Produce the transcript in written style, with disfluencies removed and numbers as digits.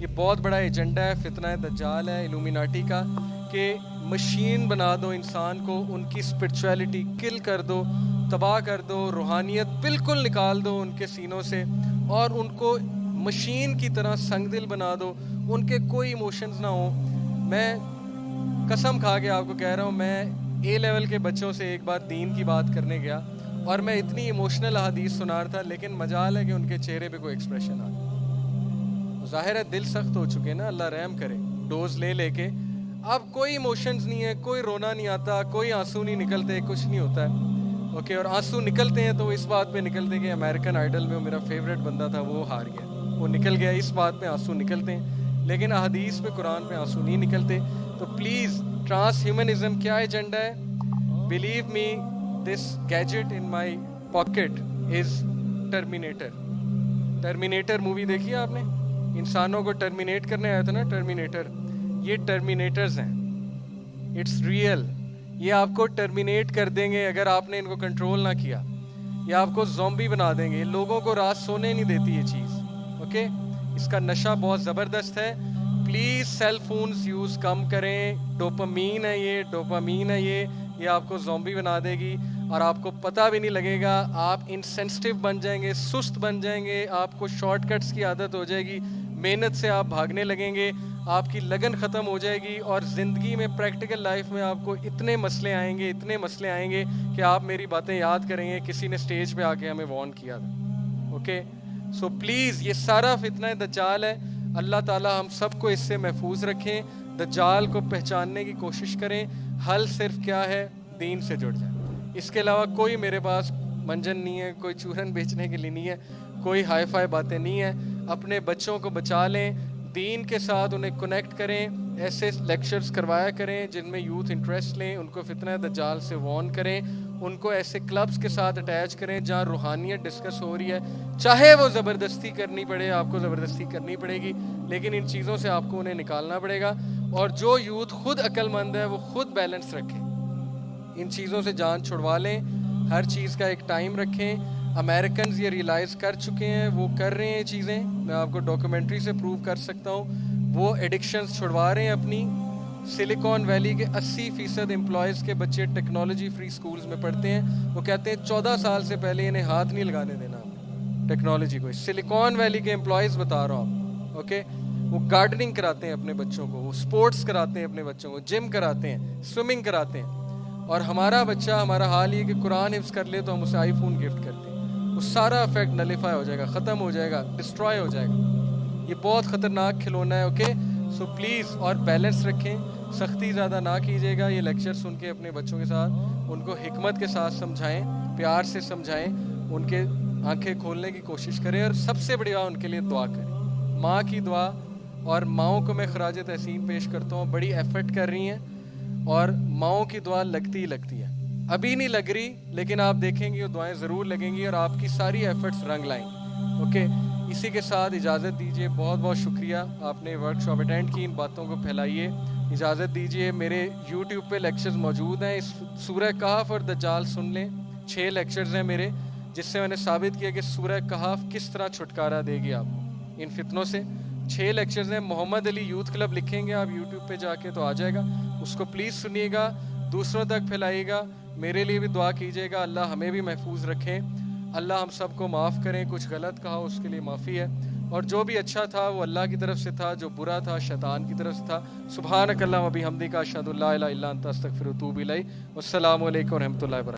یہ بہت بڑا ایجنڈا ہے، فتنہ دجال ہے الومیناٹی کا، کہ مشین بنا دو انسان کو، ان کی اسپرچویلٹی کل کر دو، تباہ کر دو، روحانیت بالکل نکال دو ان کے سینوں سے، اور ان کو مشین کی طرح سنگ دل بنا دو، ان کے کوئی ایموشنز نہ ہوں۔ میں قسم کھا کے آپ کو کہہ رہا ہوں، میں اے لیول کے بچوں سے ایک بار دین کی بات کرنے گیا اور میں اتنی ایموشنل احادیث سنا رہا تھا، لیکن مجال ہے کہ ان کے چہرے پہ کوئی ایکسپریشن آ، ظاہر ہے دل سخت ہو چکے نا، اللہ رحم کرے، ڈوز لے کے اب کوئی ایموشنز نہیں ہے، کوئی رونا نہیں آتا، کوئی آنسو نہیں نکلتے، کچھ نہیں ہوتا ہے، اوکے۔ اور آنسو نکلتے ہیں تو اس بات پہ نکلتے کہ امریکن آئیڈل میں میرا فیوریٹ بندہ تھا وہ ہار گیا، وہ نکل گیا، اس بات پہ آنسو نکلتے ہیں، لیکن احادیث پہ، قرآن پہ آنسو نہیں نکلتے۔ تو پلیز، ٹرانس ہیومنزم کیا ایجنڈا ہے؟ Believe me, this gadget in my pocket is terminator. Terminator movie دیکھی ہے آپ نے؟ انسانوں کو ٹرمینیٹ کرنے آیا تھا نا ٹرمینیٹر، یہ ٹرمینیٹرز ہیں، اٹس ریئل۔ یہ آپ کو ٹرمینیٹ کر دیں گے اگر آپ نے ان کو کنٹرول نہ کیا، یہ آپ کو زومبی بنا دیں گے، لوگوں کو رات سونے نہیں دیتی یہ چیز، اوکے۔ اس کا نشہ بہت زبردست ہے، پلیز سیل فونز یوز کم کریں، ڈوپامین ہے یہ، ڈوپامین ہے یہ آپ کو زومبی بنا دے گی، اور آپ کو پتہ بھی نہیں لگے گا، آپ انسینسٹیو بن جائیں گے، سست بن جائیں گے، آپ کو شارٹ کٹس کی عادت ہو جائے گی، محنت سے آپ بھاگنے لگیں گے، آپ کی لگن ختم ہو جائے گی، اور زندگی میں پریکٹیکل لائف میں آپ کو اتنے مسئلے آئیں گے کہ آپ میری باتیں یاد کریں گے، کسی نے سٹیج پہ آ کے ہمیں وارن کیا تھا، اوکے۔ سو پلیز، یہ سارا فتنہ دجال ہے، اللہ تعالی ہم سب کو اس سے محفوظ رکھیں، دجال کو پہچاننے کی کوشش کریں، حل صرف کیا ہے؟ دین سے جڑ جائیں، اس کے علاوہ کوئی میرے پاس منجن نہیں ہے، کوئی چورن بیچنے کے لیے نہیں ہے، کوئی ہائی فائی باتیں نہیں ہیں۔ اپنے بچوں کو بچا لیں، دین کے ساتھ انہیں کنیکٹ کریں، ایسے لیکچرز کروایا کریں جن میں یوتھ انٹرسٹ لیں، ان کو فتنہ دجال سے وارن کریں، ان کو ایسے کلبز کے ساتھ اٹیچ کریں جہاں روحانیت ڈسکس ہو رہی ہے، چاہے وہ زبردستی کرنی پڑے، آپ کو زبردستی کرنی پڑے گی، لیکن ان چیزوں سے آپ کو انہیں نکالنا پڑے گا۔ اور جو یوتھ خود عقل مند ہے وہ خود بیلنس رکھے، ان چیزوں سے جان چھڑوا لیں، ہر چیز کا ایک ٹائم رکھیں۔ امریکنز یہ ریئلائز کر چکے ہیں، وہ کر رہے ہیں چیزیں، میں آپ کو ڈاکومنٹری سے پروو کر سکتا ہوں، وہ ایڈکشنز چھڑوا رہے ہیں اپنی۔ سلیکون ویلی کے 80% امپلائیز کے بچے ٹیکنالوجی فری سکولز میں پڑھتے ہیں، وہ کہتے ہیں 14 سال سے پہلے انہیں ہاتھ نہیں لگانے دینا ٹیکنالوجی کو۔ سلیکون ویلی کے امپلائیز بتا رہا ہوں آپ، اوکے۔ وہ گارڈننگ کراتے ہیں اپنے بچوں کو، وہ سپورٹس کراتے ہیں اپنے بچوں کو، جم کراتے ہیں، سوئمنگ کراتے ہیں، اور ہمارا بچہ، ہمارا حال یہ کہ قرآن حفظ کر لے تو ہم اسے آئی فون گفٹ کرتے ہیں، وہ سارا افیکٹ نلیفائی ہو جائے گا، ختم ہو جائے گا، ڈسٹرائے ہو جائے گا۔ یہ بہت خطرناک کھلونا ہے، اوکے۔ سو پلیز، اور بیلنس رکھیں، سختی زیادہ نہ کیجیے گا، یہ لیکچر سن کے اپنے بچوں کے ساتھ ان کو حکمت کے ساتھ سمجھائیں، پیار سے سمجھائیں، ان کے آنکھیں کھولنے کی کوشش کریں، اور سب سے بڑی بات ان کے لیے دعا کریں، ماں کی دعا۔ اور ماؤں کو میں خراج تحسین پیش کرتا ہوں، بڑی ایفرٹ کر رہی ہیں، اور ماؤں کی دعا لگتی ہی لگتی ہے، ابھی نہیں لگ رہی لیکن آپ دیکھیں گے وہ دعائیں ضرور لگیں گی، اور آپ کی ساری ایفرٹس رنگ لائیں گی، اوکے۔ اسی کے ساتھ اجازت دیجیے، بہت بہت شکریہ، آپ نے ورک شاپ اٹینڈ کی، ان باتوں کو پھیلائیے، اجازت دیجیے۔ میرے یوٹیوب پہ لیکچرز موجود ہیں، اس سورہ کہف اور دجال سن لیں، 6 لیکچرز ہیں میرے، جس سے میں نے ثابت کیا کہ سورہ کہف کس طرح چھٹکارا دے گی آپ کو ان فتنوں سے۔ 6 لیکچرز ہیں، محمد علی یوتھ کلب لکھیں گے آپ یوٹیوب پہ جا کے تو آ جائے گا، اس کو پلیز سنیے گا، دوسروں تک پھیلائیے گا، میرے لیے بھی دعا کیجیے گا، اللہ ہمیں بھی محفوظ رکھیں، اللہ ہم سب کو معاف کریں، کچھ غلط کہا اس کے لیے معافی ہے، اور جو بھی اچھا تھا وہ اللہ کی طرف سے تھا، جو برا تھا شیطان کی طرف سے تھا۔ سبحانک اللہم و بحمدک، اشہد ان لا الہ الا انت، استغفرک و اتوب الیک۔ والسلام علیکم و رحمۃ اللہ وبرکاتہ۔